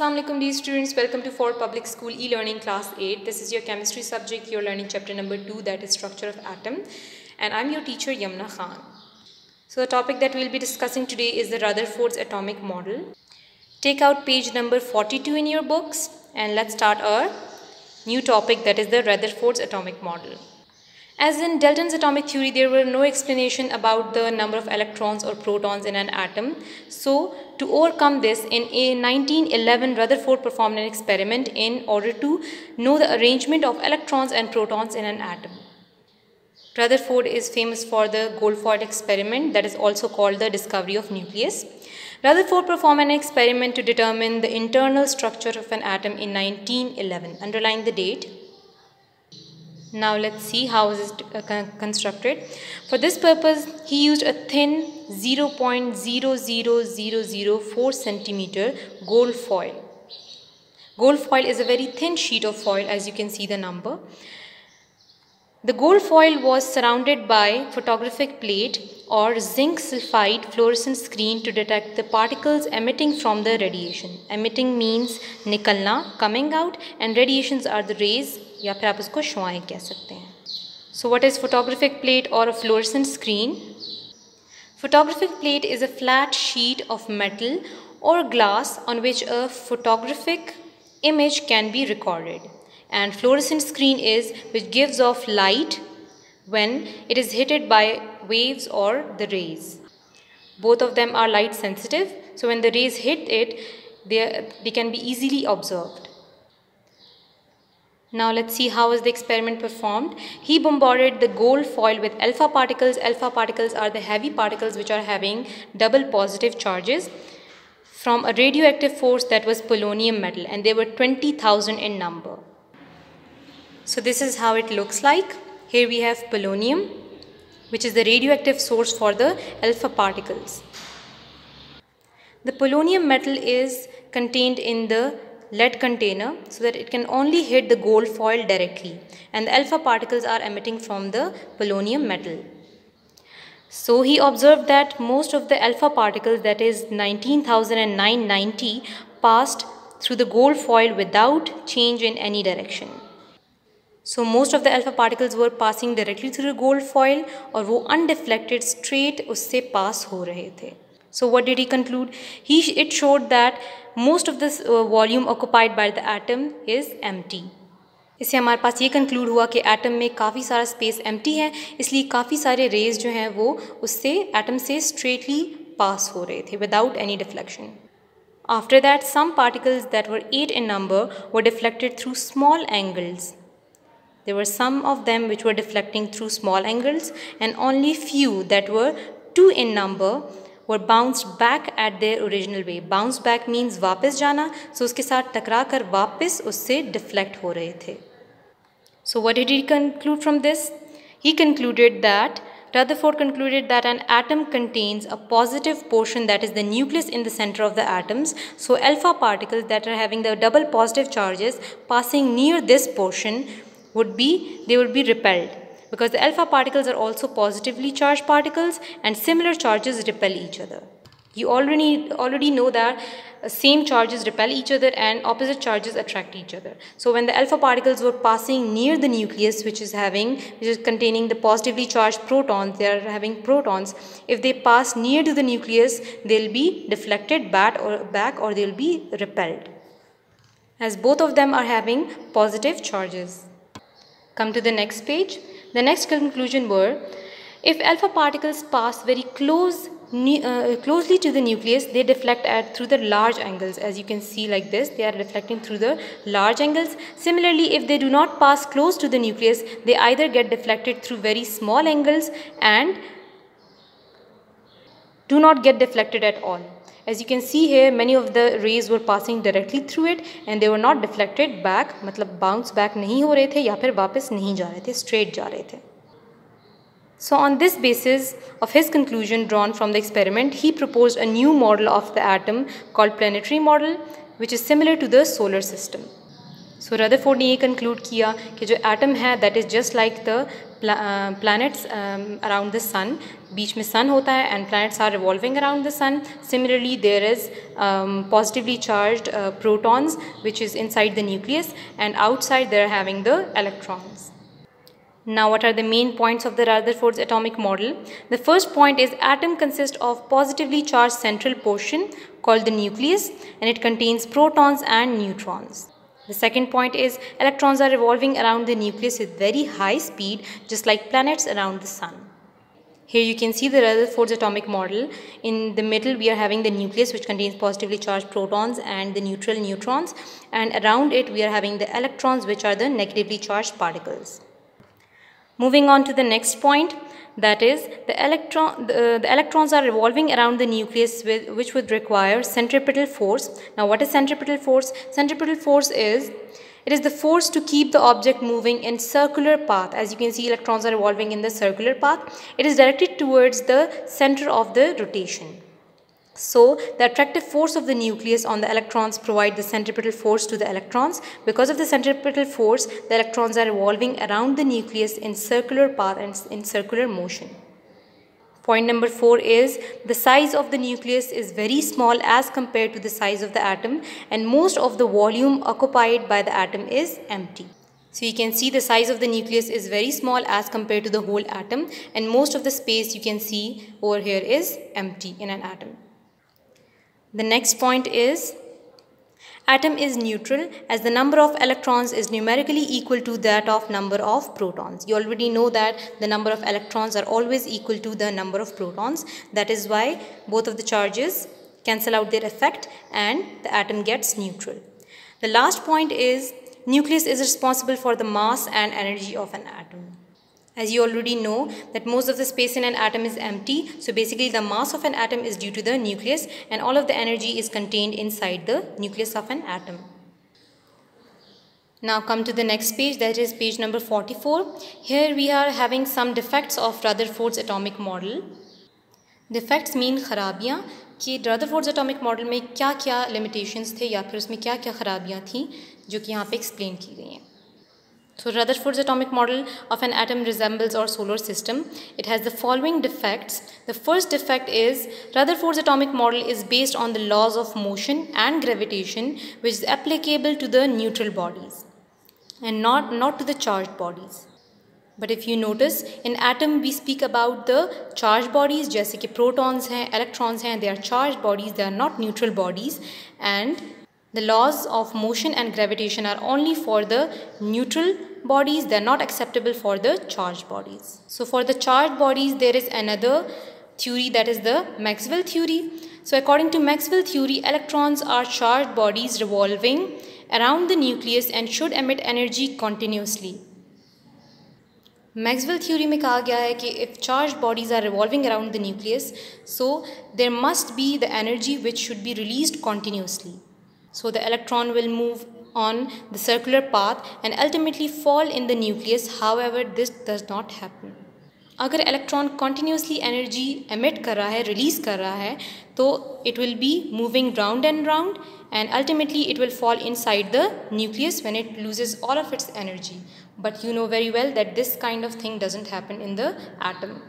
Assalamualaikum dear students, welcome to Ford Public School e-learning class 8. This is your chemistry subject. You're learning chapter number 2, that is structure of atom, and I'm your teacher Yamna Khan. So the topic that we'll be discussing today is the Rutherford's atomic model. Take out page number 42 in your books and let's start our new topic, that is the Rutherford's atomic model. As in Dalton's atomic theory, there were no explanation about the number of electrons or protons in an atom. So, to overcome this, in 1911, Rutherford performed an experiment in order to know the arrangement of electrons and protons in an atom. Rutherford is famous for the Goldfield experiment, that is also called the discovery of nucleus. Rutherford performed an experiment to determine the internal structure of an atom in 1911. Underline the date. Now let's see how is it constructed. For this purpose, he used a thin 0.00004 centimeter gold foil. Gold foil is a very thin sheet of foil, as you can see the number. The gold foil was surrounded by photographic plate or zinc sulfide fluorescent screen to detect the particles emitting from the radiation. Emitting means निकलना, coming out, and radiations are the rays, या फिर आप उसको शुआएं कह सकते हैं. So what is photographic plate or a fluorescent screen? Photographic plate is a flat sheet of metal or glass on which a photographic image can be recorded. And fluorescent screen is which gives off light when it is hit by waves or the rays. Both of them are light sensitive, so when the rays hit it, they can be easily observed. Now let's see how is the experiment performed. He bombarded the gold foil with alpha particles. Alpha particles are the heavy particles which are having double positive charges from a radioactive force that was polonium metal, and they were 20,000 in number. So this is how it looks like. Here we have polonium, which is the radioactive source for the alpha particles. The polonium metal is contained in the lead container so that it can only hit the gold foil directly, and the alpha particles are emitting from the polonium metal. So he observed that most of the alpha particles, that is 19,990, passed through the gold foil without change in any direction. So most of the alpha particles were passing directly through the gold foil, और वो undeflected straight उससे pass हो रहे थे. So what did he conclude? It showed that most of this volume occupied by the atom is empty. इससे हमारे पास ये conclude हुआ कि atom में काफ़ी सारा space empty है, इसलिए काफ़ी सारे rays जो हैं वो उससे atom से straightly pass हो रहे थे without any deflection. After that, some particles that were 8 in number were deflected through small angles. There were some of them which were deflecting through small angles, and only few that were 2 in number were bounced back at their original way. Bounce back means वापस जाना, so उसके साथ टकरा कर वापस उससे deflect हो रहे थे. So what did he conclude from this? Rutherford concluded that an atom contains a positive portion, that is the nucleus in the center of the atoms. So alpha particles that are having the double positive charges passing near this portion would be repelled, because the alpha particles are also positively charged particles and similar charges repel each other. You already know that same charges repel each other and opposite charges attract each other. So when the alpha particles were passing near the nucleus, which is containing the positively charged protons, they are having protons. If they pass near to the nucleus, they'll be deflected back or they'll be repelled, as both of them are having positive charges. Come to the next page. The next conclusion were, if alpha particles pass very closely to the nucleus, they deflect through the large angles. As you can see like this, they are reflecting through the large angles. Similarly, if they do not pass close to the nucleus, they either get deflected through very small angles and do not get deflected at all. As you can see here, many of the rays were passing directly through it and they were not deflected back, मतलब bounce back नहीं हो रहे थे या फिर वापस नहीं जा रहे थे, straight जा रहे थे. So on this basis of his conclusion drawn from the experiment, he proposed a new model of the atom called planetary model, which is similar to the solar system. So Rutherford ने ये conclude किया कि जो atom है that is just like the planets around the sun, बीच में sun होता है and planets are revolving around the sun. Similarly there is positively charged protons which is inside the nucleus, and outside they are having the electrons. Now what are the main points of the Rutherford's atomic model? The first point is atom consists of positively charged central portion called the nucleus, and it contains protons and neutrons. The second point is electrons are revolving around the nucleus with very high speed, just like planets around the sun. Here you can see the Rutherford's atomic model. In the middle we are having the nucleus which contains positively charged protons and the neutral neutrons, and around it we are having the electrons which are the negatively charged particles. Moving on to the next point, that is the electrons are revolving around the nucleus which would require centripetal force. Now what is centripetal force? Centripetal force is, it is the force to keep the object moving in circular path. As you can see, electrons are revolving in the circular path. It is directed towards the center of the rotation. So the attractive force of the nucleus on the electrons provide the centripetal force to the electrons. Because of the centripetal force, the electrons are revolving around the nucleus in circular path and in circular motion. Point number 4 is the size of the nucleus is very small as compared to the size of the atom, and most of the volume occupied by the atom is empty. So you can see the size of the nucleus is very small as compared to the whole atom, and most of the space you can see over here is empty in an atom. The next point is atom is neutral as the number of electrons is numerically equal to that of number of protons. You already know that the number of electrons are always equal to the number of protons. That is why both of the charges cancel out their effect and the atom gets neutral. The last point is nucleus is responsible for the mass and energy of an atom. As you already know that most of the space in an atom is empty, so basically the mass of an atom is due to the nucleus and all of the energy is contained inside the nucleus of an atom. Now come to the next page, that is page number 44. Here we are having some defects of Rutherford's atomic model. Defects mean खराबियाँ कि Rutherford's atomic model में क्या क्या limitations थे या फिर उसमें क्या क्या खराबियाँ थी जो कि यहाँ पे explain की गई हैं. So Rutherford's atomic model of an atom resembles our solar system. It has the following defects. The first defect is Rutherford's atomic model is based on the laws of motion and gravitation, which is applicable to the neutral bodies and not to the charged bodies. But if you notice, in atom we speak about the charged bodies, जैसे कि protons हैं, electrons हैं, they are charged bodies, they are not neutral bodies, and the laws of motion and gravitation are only for the neutral bodies, they are not acceptable for the charged bodies. So for the charged bodies there is another theory, that is the Maxwell theory. So according to Maxwell theory, electrons are charged bodies revolving around the nucleus and should emit energy continuously. Maxwell theory में कहा गया है कि if charged bodies are revolving around the nucleus, so there must be the energy which should be released continuously. So the electron will move on the circular path and ultimately fall in the nucleus. However, this does not happen. अगर electron continuously energy emit कर रहा है, release कर रहा है, तो it will be moving round and round and ultimately it will fall inside the nucleus when it loses all of its energy. But you know very well that this kind of thing doesn't happen in the atom.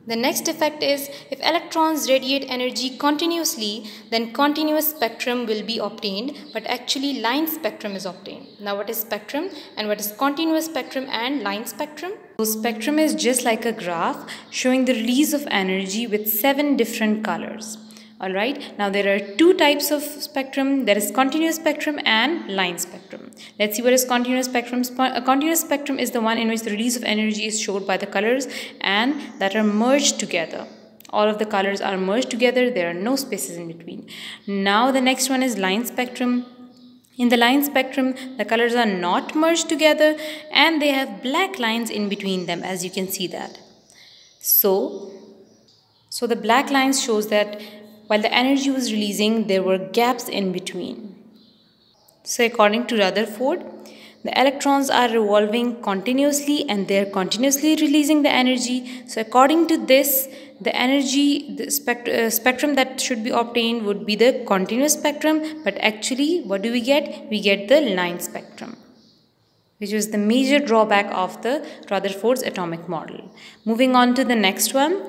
The next effect is if electrons radiate energy continuously, then continuous spectrum will be obtained, but actually line spectrum is obtained. Now what is spectrum and what is continuous spectrum and line spectrum? So spectrum is just like a graph showing the release of energy with 7 different colors. Alright, now there are 2 types of spectrum. There is continuous spectrum and line spectrum. Let's see what is continuous spectrum. A continuous spectrum is the one in which the release of energy is showed by the colors and that are merged together. All of the colors are merged together. There are no spaces in between. Now the next one is line spectrum. In the line spectrum, the colors are not merged together and they have black lines in between them, as you can see that. So the black lines shows that while the energy was releasing, there were gaps in between. So according to Rutherford, the electrons are revolving continuously and they are continuously releasing the energy. So according to this, the energy, the spectrum that should be obtained would be the continuous spectrum. But actually, what do we get? We get the line spectrum. which was the major drawback of the Rutherford's atomic model. Moving on to the next one.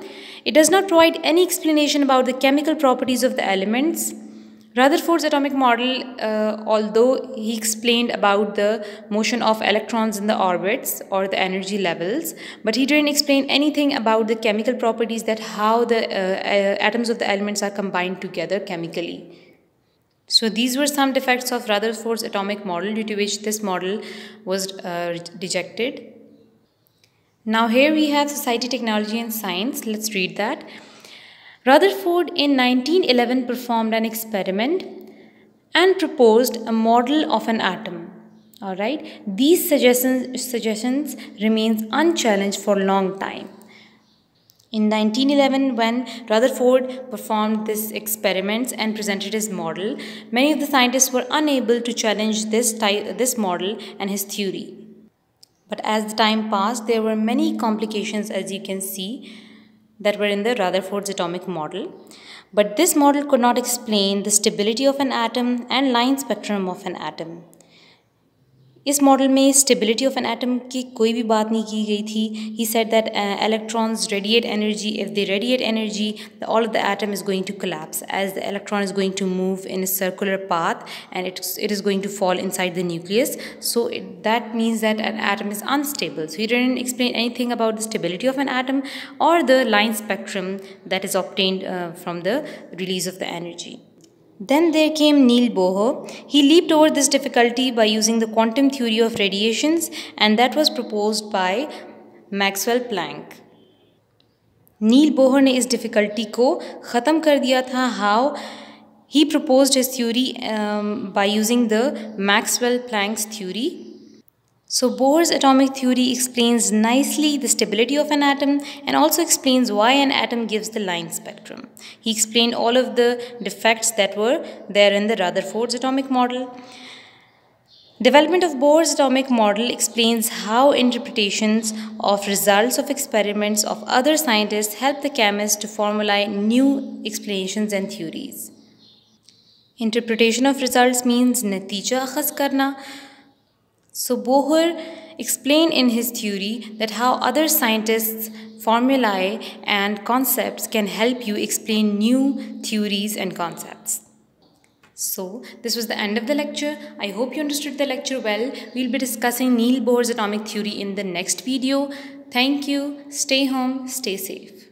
It does not provide any explanation about the chemical properties of the elements. Rutherford's atomic model, although he explained about the motion of electrons in the orbits or the energy levels, but he didn't explain anything about the chemical properties, that how the atoms of the elements are combined together chemically. So these were some defects of Rutherford's atomic model, due to which this model was rejected. Now here we have Society, Technology and Science. Let's read that. Rutherford in 1911 performed an experiment and proposed a model of an atom. Alright, these suggestions remains unchallenged for a long time. In 1911, when Rutherford performed these experiments and presented his model, many of the scientists were unable to challenge this model and his theory. But as the time passed, there were many complications, as you can see, that were in the Rutherford's atomic model. But this model could not explain the stability of an atom and line spectrum of an atom. इस model में stability of an atom की कोई भी बात नहीं की गई थी. He said that electrons radiate energy. If they radiate energy, all of the atom is going to collapse, as the electron is going to move in a circular path and it is going to fall inside the nucleus. So that means that an atom is unstable. So he didn't explain anything about the stability of an atom or the line spectrum that is obtained from the release of the energy. Then there came Niels Bohr. He leaped over this difficulty by using the quantum theory of radiations, and that was proposed by Maxwell Planck. Niels Bohr ने इस difficulty को ख़त्म कर दिया था. How? He proposed his theory by using the Maxwell Planck's theory. So Bohr's atomic theory explains nicely the stability of an atom and also explains why an atom gives the line spectrum. He explained all of the defects that were there in the Rutherford's atomic model. Development of Bohr's atomic model explains how interpretations of results of experiments of other scientists help the chemists to formulate new explanations and theories. Interpretation of results means natija akhaz karna. So Bohr explained in his theory that how other scientists' formulae and concepts can help you explain new theories and concepts. So this was the end of the lecture. I hope you understood the lecture well. We'll be discussing Niels Bohr's atomic theory in the next video. Thank you. Stay home. Stay safe.